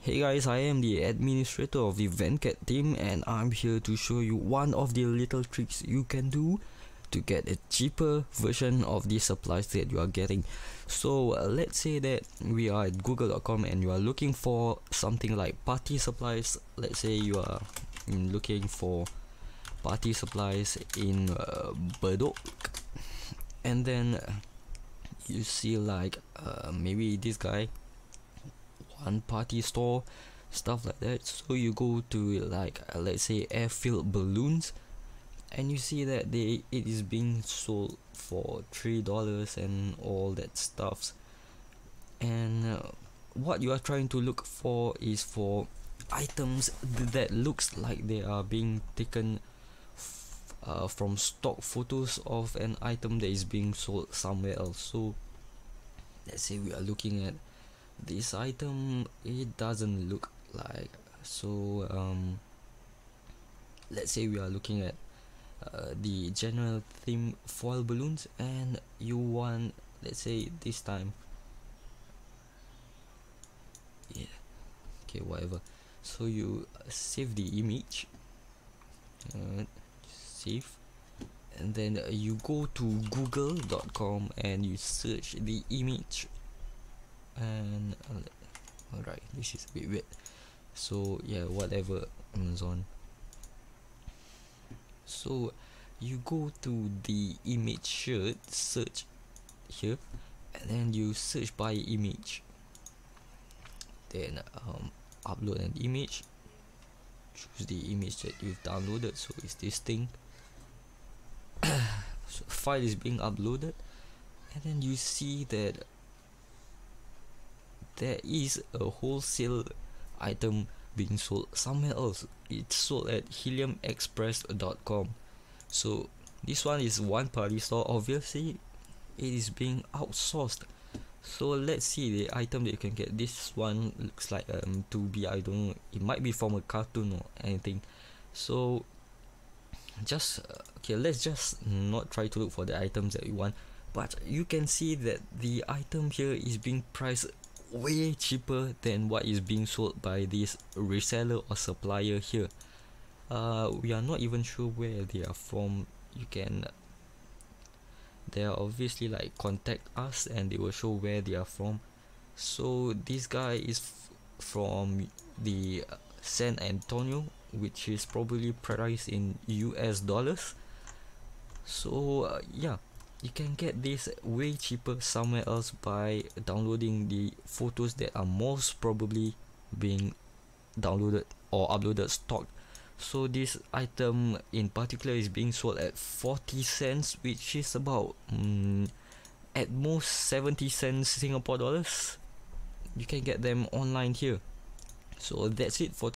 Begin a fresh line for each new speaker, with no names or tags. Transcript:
Hey guys, I am the administrator of the Venkat team and I'm here to show you one of the little tricks you can do to get a cheaper version of the supplies that you are getting. So let's say that we are at google.com and you are looking for something like party supplies. Let's say you are looking for party supplies in Bedok, and then you see like maybe this guy, one party store, stuff like that. So you go to like let's say air-filled balloons, and you see that it is being sold for $3 and all that stuffs. And what you are trying to look for is for items that looks like they are being taken from stock photos of an item that is being sold somewhere else. So let's say we are looking at this item, it doesn't look like so. Let's say we are looking at the general theme foil balloons, and you want, let's say this time, yeah, okay, whatever. So you save the image, save, and then you go to google.com and you search the image, and alright, this is a bit weird, so yeah, whatever, Amazon. So you go to the image shirt, search here, and then you search by image, then upload an image, choose the image that you've downloaded. So it's this thing. So file is being uploaded, and then you see that there is a wholesale item being sold somewhere else. It's sold at heliumexpress.com. so this one is one party store. Obviously it is being outsourced. So let's see the item that you can get. This one looks like 2B, I don't know, it might be from a cartoon or anything. So just okay, let's just not try to look for the items that we want, but you can see that the item here is being priced way cheaper than what is being sold by this reseller or supplier here. We are not even sure where they are from. You can, they are obviously like contact us and they will show where they are from. So this guy is from the San Antonio, which is probably priced in US dollars. So yeah, you can get this way cheaper somewhere else by downloading the photos that are most probably being downloaded or uploaded stock. So this item in particular is being sold at 40 cents, which is about at most 70 cents Singapore dollars. You can get them online here. So that's it for